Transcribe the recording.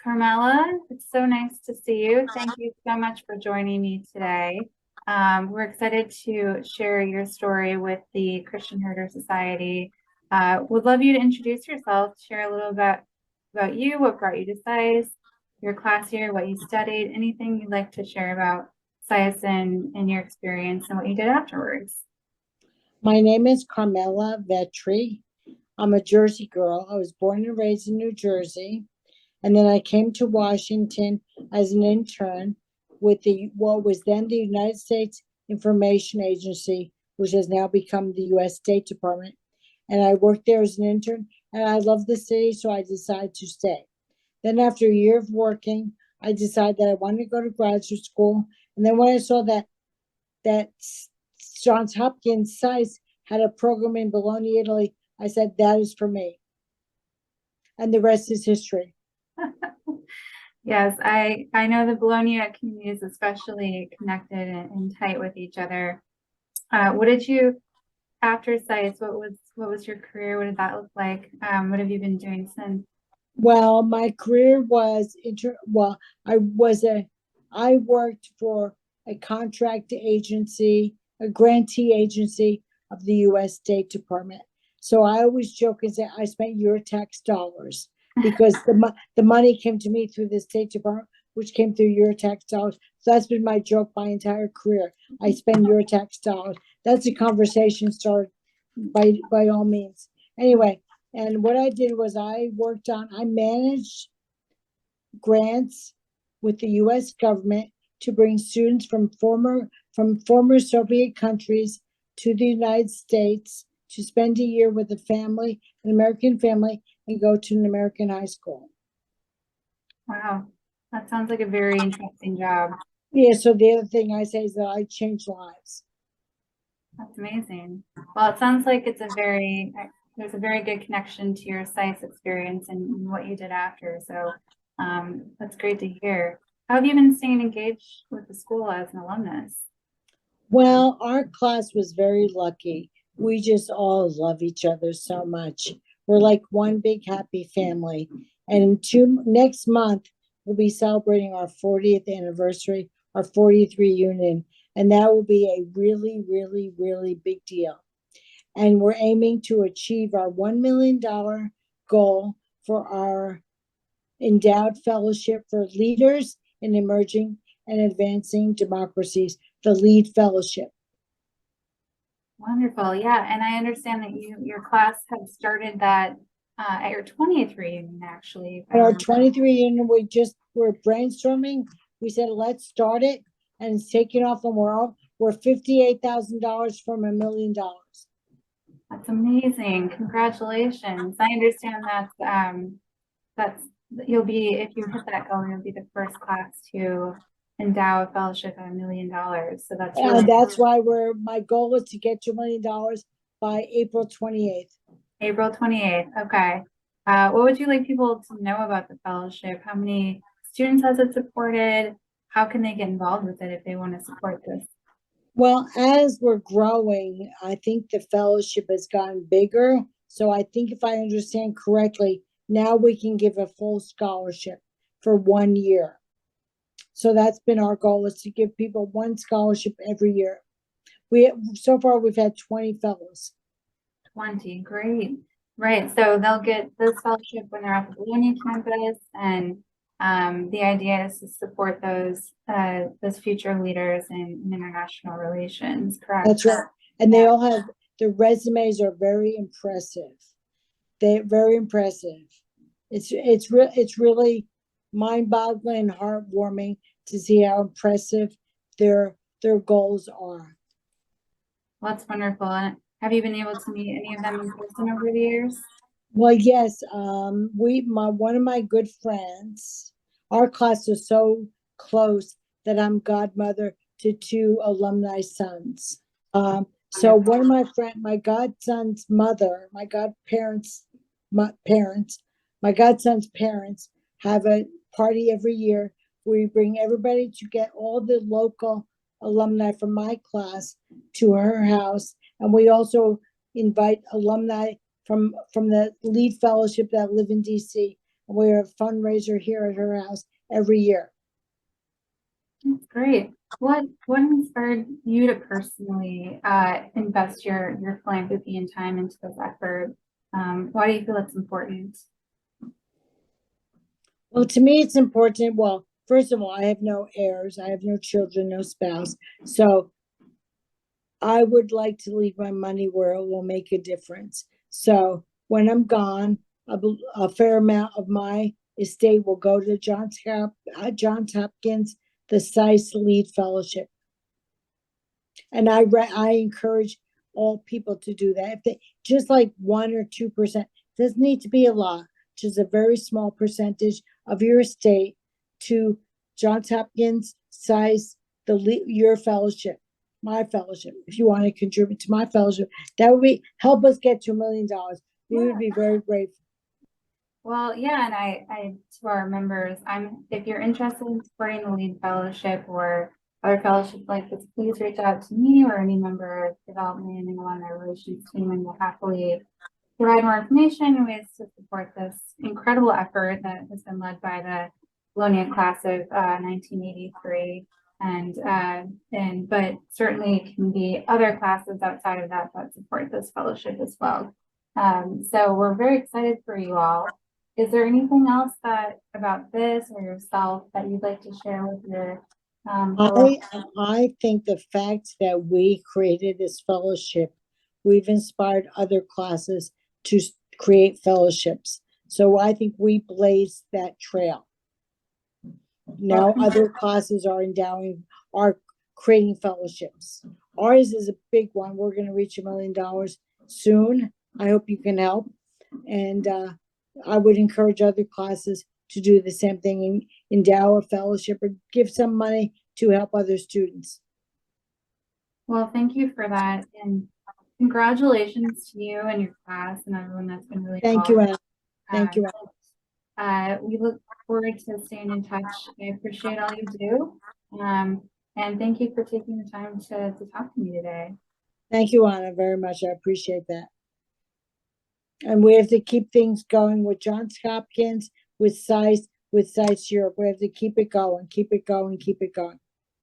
Carmela, it's so nice to see you. Thank you so much for joining me today. We're excited to share your story with the Christian Herder Society. Would love you to introduce yourself, share a little bit about you, what brought you to SAIS, your class year, what you studied, anything you'd like to share about SAIS and your experience and what you did afterwards. My name is Carmela Vetri. I'm a Jersey girl. I was born and raised in New Jersey. And then I came to Washington as an intern with what was then the United States Information Agency, which has now become the U.S. State Department. And I worked there as an intern, and I loved the city, so I decided to stay. Then after a year of working, I decided that I wanted to go to graduate school. And then when I saw that Johns Hopkins SAIS had a program in Bologna, Italy, I said, that is for me. And the rest is history. Yes, I know the Bologna community is especially connected and tight with each other. What did you, after SAIS, what was your career? What did that look like? What have you been doing since? Well, my career was I worked for a contract agency, a grantee agency of the U.S. State Department. So I always joke and say I spent your tax dollars because the money came to me through the State Department, which came through your tax dollars. So that's been my joke my entire career. I spend your tax dollars. That's a conversation started by all means. Anyway, and what I did was I managed grants with the U.S. government to bring students from former Soviet countries to the United States to spend a year with a family, an American family, and go to an American high school. Wow, that sounds like a very interesting job. Yeah, so the other thing I say is that I changed lives. That's amazing. Well, it sounds like there's a very good connection to your SAIS experience and what you did after. So that's great to hear. How have you been staying engaged with the school as an alumnus? Well, our class was very lucky. We just all love each other so much. We're like one big happy family. And next month, we'll be celebrating our 40th anniversary, our 40th reunion. And that will be a really, really, really big deal. And we're aiming to achieve our $1 million goal for our endowed fellowship for leaders in emerging and advancing democracies, the LEAD Fellowship. Wonderful. Yeah. And I understand that your class had started that at your 20th reunion, actually. At our 20th reunion, we're brainstorming. We said, let's start it. And it's taking off, and we're $58,000 from $1 million. That's amazing. Congratulations. I understand that's if you hit that goal, you'll be the first class to endow a fellowship at $1 million. So that's really that's why my goal is to get to $1 million by April 28th. April 28th. Okay. What would you like people to know about the fellowship? How many students has it supported? How can they get involved with it if they want to support this? Well, as we're growing, I think the fellowship has gotten bigger. So I think if I understand correctly, now we can give a full scholarship for 1 year. So that's been our goal, is to give people one scholarship every year. So far we've had 20 fellows. 20, great. Right, so they'll get this fellowship when they're at the Bologna campus, and the idea is to support those future leaders in international relations, correct? That's right. And they all have, their resumes are very impressive. They're very impressive. It's really mind-boggling and heartwarming to see how impressive their goals are. Well, that's wonderful. And have you been able to meet any of them in person over the years? Well, yes. One of my good friends, our class is so close that I'm godmother to 2 alumni sons. So one of my godson's mother, my godson's parents have a party every year. We bring everybody to get all the local alumni from my class to her house. And we also invite alumni from the LEAD Fellowship that live in DC We're a fundraiser here at her house every year. That's great. What inspired you to personally invest your philanthropy and time into this effort? Why do you feel it's important? Well, to me, it's important. Well, first of all, I have no heirs. I have no children, no spouse. So I would like to leave my money where it will make a difference. So when I'm gone, a fair amount of my estate will go to Johns Hopkins, the SAIS Lead Fellowship. And I encourage all people to do that. If they just like 1 or 2%, doesn't need to be a lot, just a very small percentage of your estate to Johns Hopkins, SAIS, your fellowship, my fellowship. If you want to contribute to my fellowship, that would help us get to $1 million. We would be very grateful. Well, yeah, and I to our members, if you're interested in supporting the Lead Fellowship or other fellowships like this, please reach out to me or any member of development and alumni relations team, and we'll happily provide more information and ways to support this incredible effort that has been led by the Bologna Class of 1983. But certainly can be other classes outside of that support this fellowship as well. So we're very excited for you all. Is there anything else about this or yourself that you'd like to share with your I think the fact that we created this fellowship, we've inspired other classes to create fellowships. So I think we blazed that trail. Now other classes are creating fellowships. Ours is a big one. We're going to reach $1 million soon. I hope you can help. And I would encourage other classes to do the same thing and endow a fellowship or give some money to help other students. Well, thank you for that. And congratulations to you and your class and everyone that's been really Thank you, Anna. Thank you. We look forward to staying in touch. I appreciate all you do. And thank you for taking the time to talk to me today. Thank you, Anna, very much. I appreciate that. And we have to keep things going with Johns Hopkins, with SAIS Europe. We have to keep it going, keep it going, keep it going.